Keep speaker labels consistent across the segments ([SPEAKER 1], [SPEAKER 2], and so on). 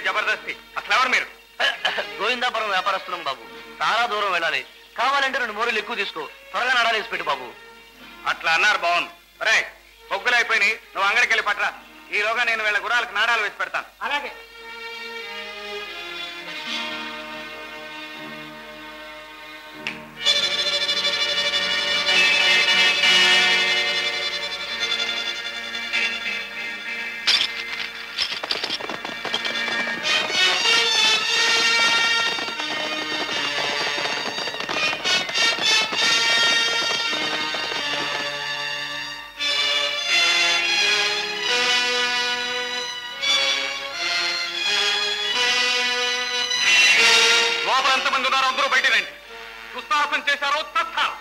[SPEAKER 1] జబర్దస్తి. అసలు ఎవరు మీరు?
[SPEAKER 2] గోవిందాపురం వ్యాపారస్తున్నాం బాబు. చాలా దూరం వెళ్ళాలి. కావాలంటే 2 మోరీలు ఎక్కువ తీసుకో. త్వరగా నడాలేసి పెట్టు బాబు.
[SPEAKER 1] అట్లా అన్నారు బాగుంది. రే పొగ్గులు అయిపోయి నువ్వు అంగడికి వెళ్ళి పట్రా. ఈలోగా నేను వీళ్ళ గుర్రాలకు నాడాలు వేసి పెడతాను.
[SPEAKER 2] అలాగే.
[SPEAKER 1] ఎంతమంది ఉన్నారో అందరూ బయట రండి. దుస్సాహసం చేశారో తత్తాం.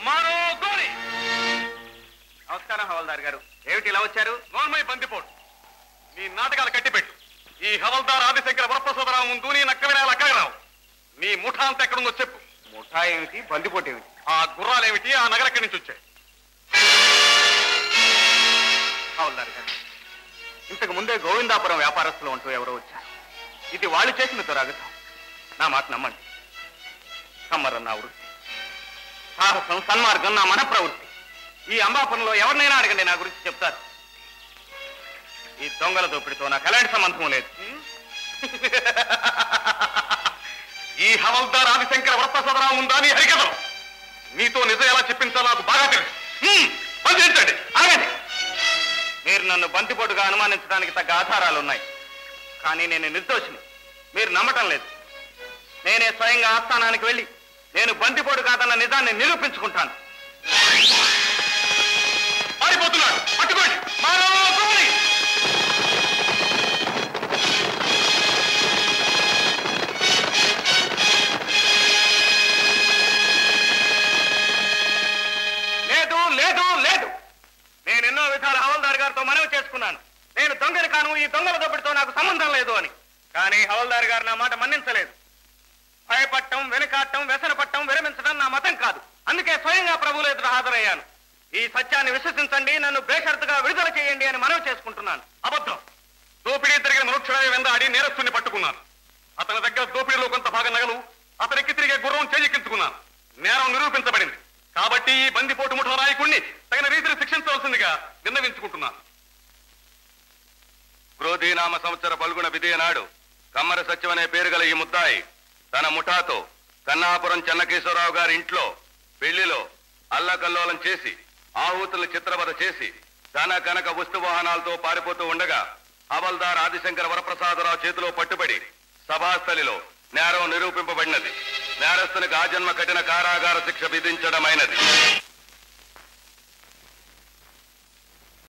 [SPEAKER 1] మరో గోలి. నమస్కారం హవల్దార్ గారు. ఏమిటి ఇలా వచ్చారు? నోర్మై బందిపోటు. నీ నాటకాలు కట్టిపెట్టు. ఈ హవల్దార్ ఆదిశంకర వరప్రసాదరావు ముందు నీ నక్కవినాయాలు అక్కగరావు. నీ ముఠా అంతా ఎక్కడుందో చెప్పు. ముఠా ఏమిటి, బందిపోటు ఏమిటి, ఆ గుర్రాలేమిటి, ఆ నగర ఎక్కడి నుంచి వచ్చాయి? హవల్దార్ గారు, ఇంతకు ముందే గోవిందాపురం వ్యాపారస్తులు అంటూ ఎవరో వచ్చారు. ఇది వాళ్ళు చేసిన దురాగతం. నా మాట నమ్మండి. సమ్మరం నా వృత్తి, సాహసం సన్మార్గం నా మన ప్రవృత్తి. ఈ అంబాపురంలో ఎవరినైనా అడగండి, నా గురించి చెప్తారు. ఈ దొంగల దోపిడితో నాకు ఎలాంటి సంబంధం లేదు. ఈ హవల్దార్ ఆదిశంకర వరప్రసాదరావు ఉందా నీ హరికథం? నీతో నిజం ఎలా చెప్పించాలో నాకు బాగా తెలుసు. బంధించండి. ఆగండి. మీరు నన్ను బంతిపోటుగా అనుమానించడానికి తగ్గ ఆధారాలు ఉన్నాయి. కానీ నేను నిర్దోషిని. మీరు నమ్మటం లేదు. నేనే స్వయంగా ఆస్థానానికి వెళ్ళి నేను బంతిపోటు కాదన్న నిజాన్ని నిరూపించుకుంటాను. పారిపోతున్నాడు, పట్టుకోండి. లేదు లేదు లేదు. నేను ఎన్నో విధాల హవల్దార్ గారితో మనవి చేసుకున్నాను. నేను దొంగని కాను, ఈ దొంగల దోపిడితో నాకు సంబంధం లేదు అని. కానీ హవల్దార్ గారు నా మాట మన్నించలేదు. భయపట్టం, వెనుకాటం, వ్యసనపట్టం, విరమించడం నా మతం కాదు. అందుకే స్వయంగా ప్రభువుల ఎదుట హాజరయ్యాను. ఈ సత్యాన్ని విశ్వసించండి, నన్ను బేషరతుగా విడుదల చేయండి అని మనవి చేసుకుంటున్నాను. అబద్ధం. దోపిడీ జరిగిన మరుక్షణమే వెందాడి నేరస్తుని పట్టుకున్నాను. అతని దగ్గర దోపిడీలో కొంత భాగం నగలు, అతనికి తిరిగే గుర్రం చేజిక్కించుకున్నాను. నేరం నిరూపించబడింది. కాబట్టి ఈ బందిపోటు ముఠా నాయకుడిని తగిన రీతిని శిక్షించవలసిందిగా విన్నవించుకుంటున్నాను.
[SPEAKER 3] క్రోధీనామ సంవత్సర పల్గొన విధేయ నాడు కమ్మర సత్యం అనే పేరు గల ఈ ముద్దాయి తన ముఠాతో కన్నాపురం చెన్నకేశ్వరరావు గారి ఇంట్లో పెళ్లిలో అల్లకల్లోలం చేసి ఆహూతుల చిత్రవద చేసి ధన కనక వస్తు వాహనాలతో పారిపోతూ ఉండగా హవల్దార్ ఆదిశంకర వరప్రసాదరావు చేతిలో పట్టుబడి సభాస్థలిలో నేరం నిరూపింపబడినది. నేరస్తునికి ఆజన్మ కఠిన కారాగార శిక్ష విధించడమైనది.